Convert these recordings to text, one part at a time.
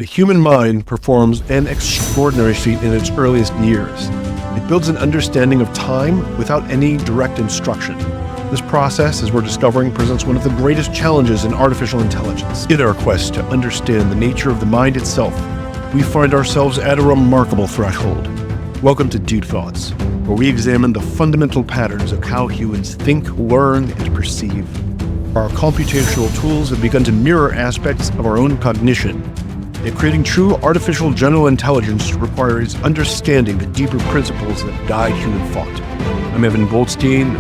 The human mind performs an extraordinary feat in its earliest years. It builds an understanding of time without any direct instruction. This process, as we're discovering, presents one of the greatest challenges in artificial intelligence. In our quest to understand the nature of the mind itself, we find ourselves at a remarkable threshold. Welcome to Deep Thoughts, where we examine the fundamental patterns of how humans think, learn, and perceive. Our computational tools have begun to mirror aspects of our own cognition. Yet creating true artificial general intelligence requires understanding the deeper principles that guide human thought. I'm Evan Goldstein,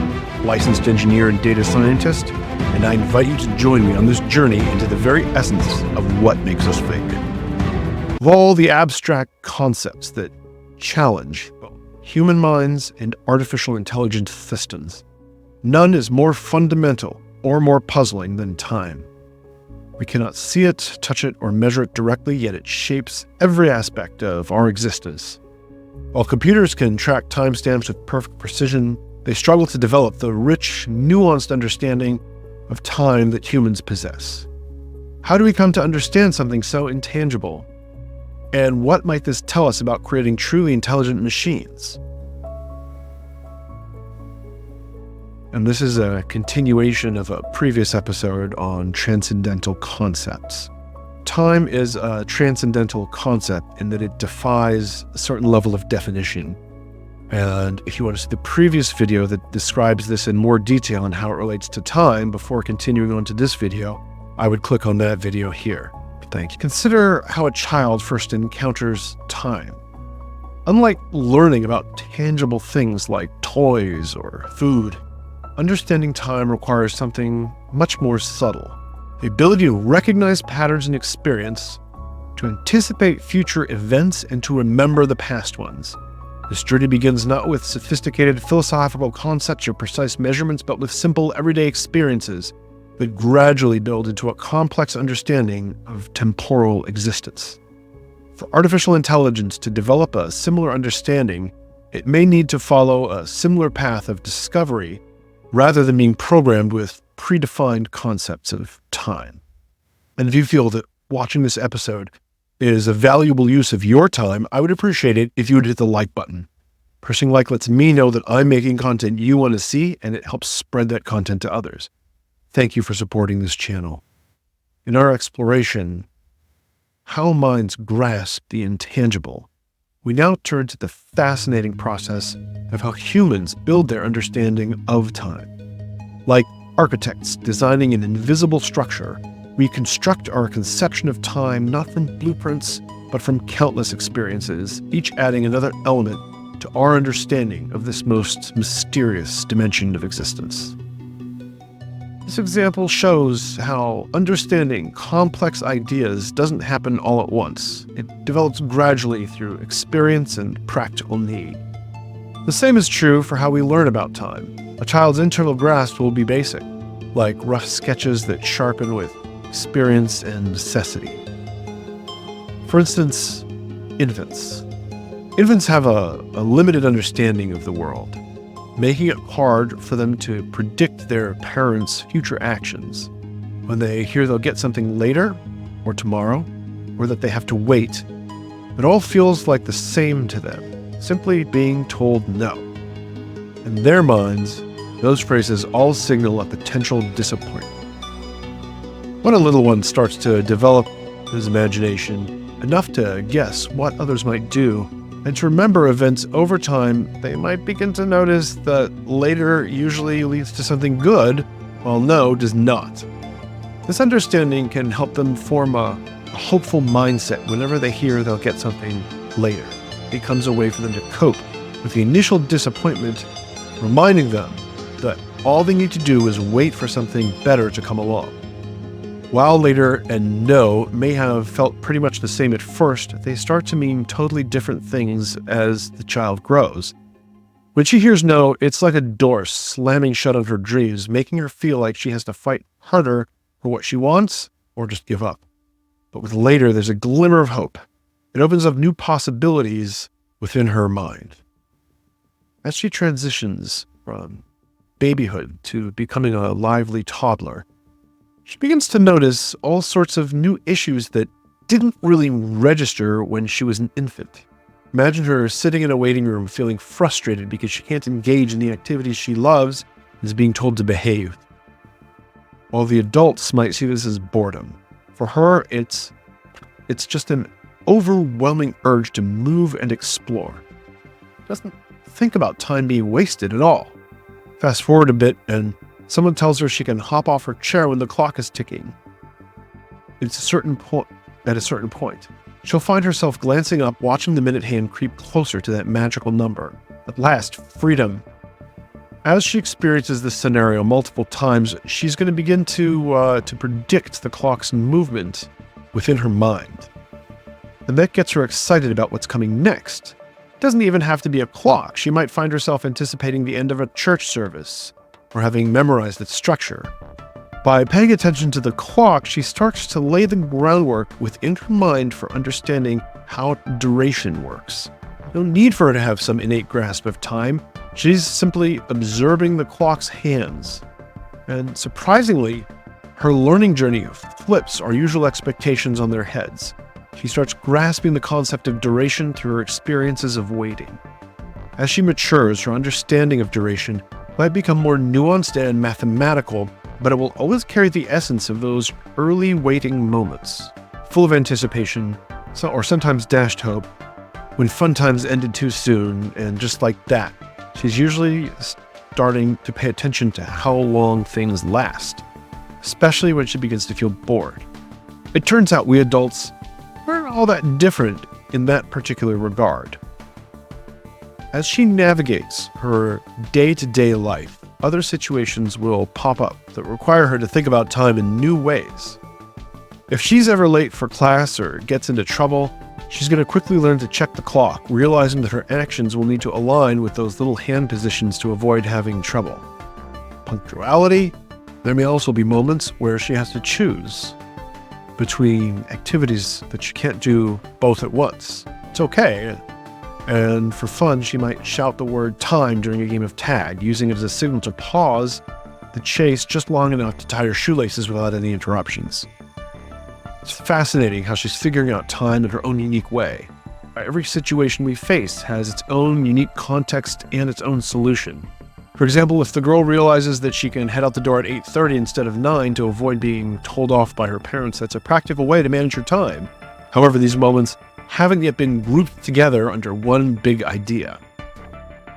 licensed engineer and data scientist, and I invite you to join me on this journey into the very essence of what makes us think. Of all the abstract concepts that challenge both human minds and artificial intelligence systems, none is more fundamental or more puzzling than time. We cannot see it, touch it, or measure it directly, yet it shapes every aspect of our existence. While computers can track timestamps with perfect precision, they struggle to develop the rich, nuanced understanding of time that humans possess. How do we come to understand something so intangible? And what might this tell us about creating truly intelligent machines? And this is a continuation of a previous episode on transcendental concepts. Time is a transcendental concept in that it defies a certain level of definition. And if you want to see the previous video that describes this in more detail and how it relates to time before continuing on to this video, I would click on that video here. Thank you. Consider how a child first encounters time. Unlike learning about tangible things like toys or food, understanding time requires something much more subtle. The ability to recognize patterns in experience, to anticipate future events, and to remember the past ones. This journey begins not with sophisticated philosophical concepts or precise measurements, but with simple everyday experiences that gradually build into a complex understanding of temporal existence. For artificial intelligence to develop a similar understanding, it may need to follow a similar path of discovery rather than being programmed with predefined concepts of time. And if you feel that watching this episode is a valuable use of your time, I would appreciate it if you would hit the like button. Pressing like lets me know that I'm making content you want to see, and it helps spread that content to others. Thank you for supporting this channel. In our exploration, how minds grasp the intangible, we now turn to the fascinating process of how humans build their understanding of time. Like architects designing an invisible structure, we construct our conception of time not from blueprints, but from countless experiences, each adding another element to our understanding of this most mysterious dimension of existence. This example shows how understanding complex ideas doesn't happen all at once. It develops gradually through experience and practical need. The same is true for how we learn about time. A child's internal grasp will be basic, like rough sketches that sharpen with experience and necessity. For instance, infants. Infants have a limited understanding of the world, making it hard for them to predict their parents' future actions. When they hear they'll get something later, or tomorrow, or that they have to wait, it all feels like the same to them, simply being told no. In their minds, those phrases all signal a potential disappointment. When a little one starts to develop his imagination, enough to guess what others might do, and to remember events over time, they might begin to notice that later usually leads to something good, while no does not. This understanding can help them form a hopeful mindset whenever they hear they'll get something later. It becomes a way for them to cope with the initial disappointment, reminding them that all they need to do is wait for something better to come along. While later and no may have felt pretty much the same at first, they start to mean totally different things as the child grows. When she hears no, it's like a door slamming shut on her dreams, making her feel like she has to fight harder for what she wants or just give up. But with later, there's a glimmer of hope. It opens up new possibilities within her mind. As she transitions from babyhood to becoming a lively toddler, she begins to notice all sorts of new issues that didn't really register when she was an infant. Imagine her sitting in a waiting room feeling frustrated because she can't engage in the activities she loves and is being told to behave. While the adults might see this as boredom, for her it's just an overwhelming urge to move and explore. Doesn't think about time being wasted at all. Fast forward a bit and someone tells her she can hop off her chair when the clock is ticking. At a certain point, she'll find herself glancing up, watching the minute hand creep closer to that magical number. At last, freedom. As she experiences this scenario multiple times, she's going to begin to predict the clock's movement within her mind. And that gets her excited about what's coming next. It doesn't even have to be a clock. She might find herself anticipating the end of a church service or having memorized its structure. By paying attention to the clock, she starts to lay the groundwork within her mind for understanding how duration works. No need for her to have some innate grasp of time. She's simply observing the clock's hands. And surprisingly, her learning journey flips our usual expectations on their heads. She starts grasping the concept of duration through her experiences of waiting. As she matures, her understanding of duration might become more nuanced and mathematical, but it will always carry the essence of those early waiting moments, full of anticipation, or sometimes dashed hope, when fun times ended too soon, and just like that, she's usually starting to pay attention to how long things last, especially when she begins to feel bored. It turns out we adults aren't all that different in that particular regard. As she navigates her day-to-day life, other situations will pop up that require her to think about time in new ways. If she's ever late for class or gets into trouble, she's going to quickly learn to check the clock, realizing that her actions will need to align with those little hand positions to avoid having trouble. Punctuality, there may also be moments where she has to choose between activities that she can't do both at once. It's okay. And for fun, she might shout the word time during a game of tag, using it as a signal to pause the chase just long enough to tie her shoelaces without any interruptions. It's fascinating how she's figuring out time in her own unique way. Every situation we face has its own unique context and its own solution. For example, if the girl realizes that she can head out the door at 8:30 instead of 9 to avoid being told off by her parents, that's a practical way to manage her time. However, these moments haven't yet been grouped together under one big idea.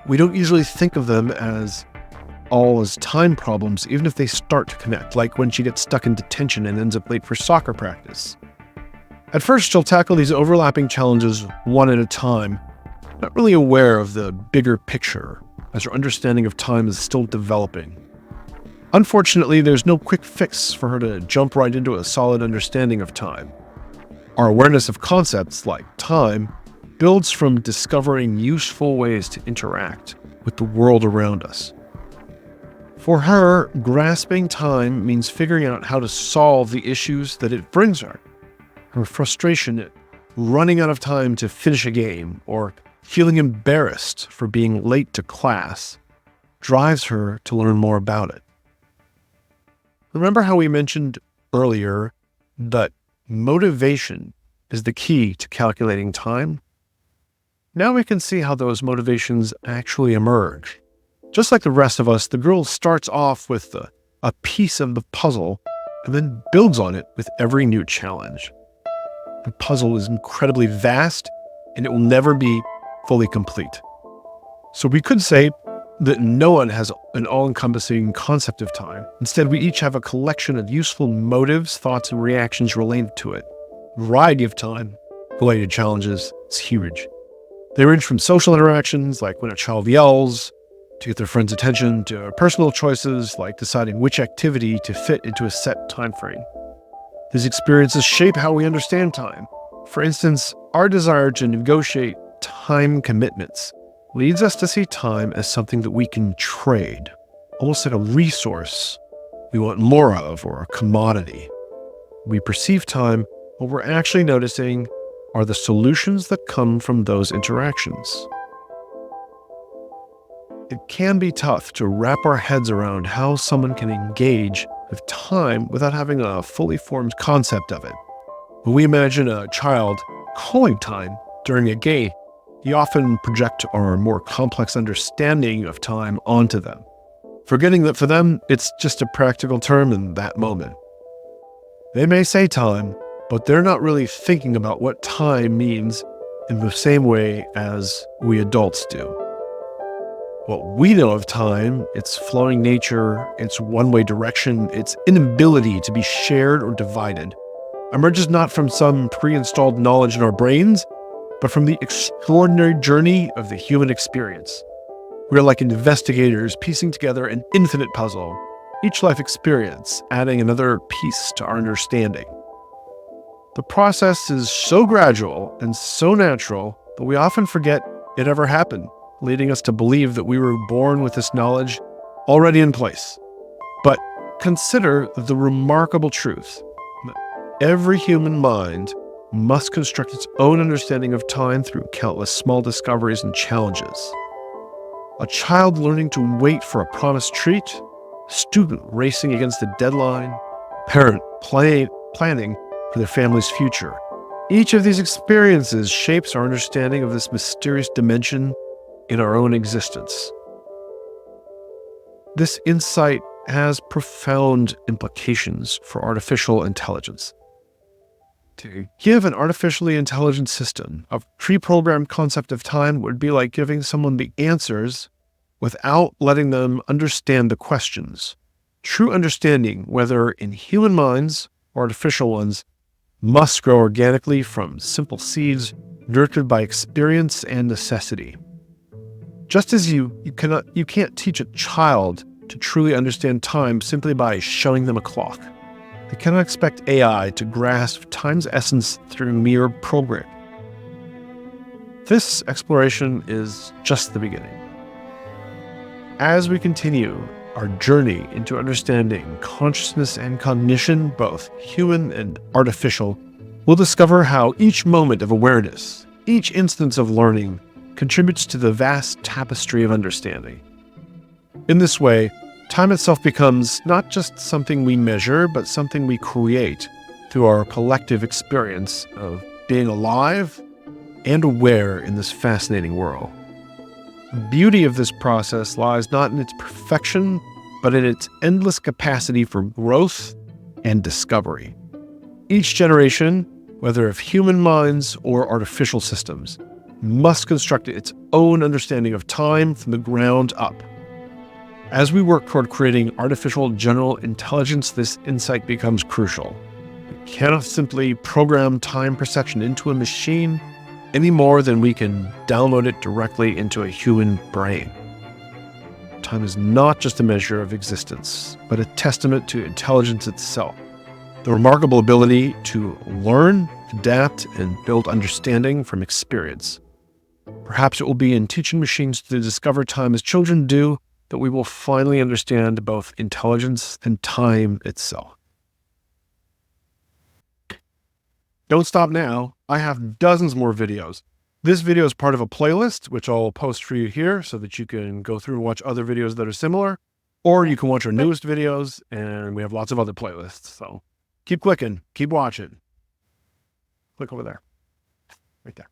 We don't usually think of them as all as time problems, even if they start to connect, like when she gets stuck in detention and ends up late for soccer practice. At first, she'll tackle these overlapping challenges one at a time, not really aware of the bigger picture, as her understanding of time is still developing. Unfortunately, there's no quick fix for her to jump right into a solid understanding of time. Our awareness of concepts like time builds from discovering useful ways to interact with the world around us. For her, grasping time means figuring out how to solve the issues that it brings her. Her frustration at running out of time to finish a game or feeling embarrassed for being late to class drives her to learn more about it. Remember how we mentioned earlier that motivation is the key to calculating time? Now we can see how those motivations actually emerge. Just like the rest of us, the girl starts off with a piece of the puzzle and then builds on it with every new challenge. The puzzle is incredibly vast and it will never be fully complete. So we could say that no one has an all-encompassing concept of time. Instead, we each have a collection of useful motives, thoughts, and reactions related to it. The variety of time-related challenges is huge. They range from social interactions, like when a child yells, to get their friend's attention, to personal choices, like deciding which activity to fit into a set time frame. These experiences shape how we understand time. For instance, our desire to negotiate time commitments leads us to see time as something that we can trade, almost like a resource we want more of, or a commodity. We perceive time, what we're actually noticing are the solutions that come from those interactions. It can be tough to wrap our heads around how someone can engage with time without having a fully formed concept of it. When we imagine a child calling time during a game, we often project our more complex understanding of time onto them, forgetting that for them, it's just a practical term in that moment. They may say time, but they're not really thinking about what time means in the same way as we adults do. What we know of time, its flowing nature, its one-way direction, its inability to be shared or divided, emerges not from some pre-installed knowledge in our brains, but from the extraordinary journey of the human experience. We are like investigators piecing together an infinite puzzle, each life experience adding another piece to our understanding. The process is so gradual and so natural that we often forget it ever happened, leading us to believe that we were born with this knowledge already in place. But consider the remarkable truth that every human mind must construct its own understanding of time through countless small discoveries and challenges. A child learning to wait for a promised treat, a student racing against a deadline, a parent planning for their family's future. Each of these experiences shapes our understanding of this mysterious dimension in our own existence. This insight has profound implications for artificial intelligence. To give an artificially intelligent system a pre-programmed concept of time would be like giving someone the answers without letting them understand the questions. True understanding, whether in human minds or artificial ones, must grow organically from simple seeds nurtured by experience and necessity. Just as you can't teach a child to truly understand time simply by showing them a clock. You cannot expect AI to grasp time's essence through mere programming. This exploration is just the beginning. As we continue our journey into understanding consciousness and cognition, both human and artificial, we'll discover how each moment of awareness, each instance of learning, contributes to the vast tapestry of understanding. In this way, time itself becomes not just something we measure, but something we create through our collective experience of being alive and aware in this fascinating world. The beauty of this process lies not in its perfection, but in its endless capacity for growth and discovery. Each generation, whether of human minds or artificial systems, must construct its own understanding of time from the ground up. As we work toward creating artificial general intelligence, this insight becomes crucial. We cannot simply program time perception into a machine any more than we can download it directly into a human brain. Time is not just a measure of existence, but a testament to intelligence itself. The remarkable ability to learn, adapt, and build understanding from experience. Perhaps it will be in teaching machines to discover time as children do that we will finally understand both intelligence and time itself. Don't stop now. I have dozens more videos. This video is part of a playlist, which I'll post for you here so that you can go through and watch other videos that are similar, or you can watch our newest videos, and we have lots of other playlists. So keep clicking, keep watching. Click over there, right there.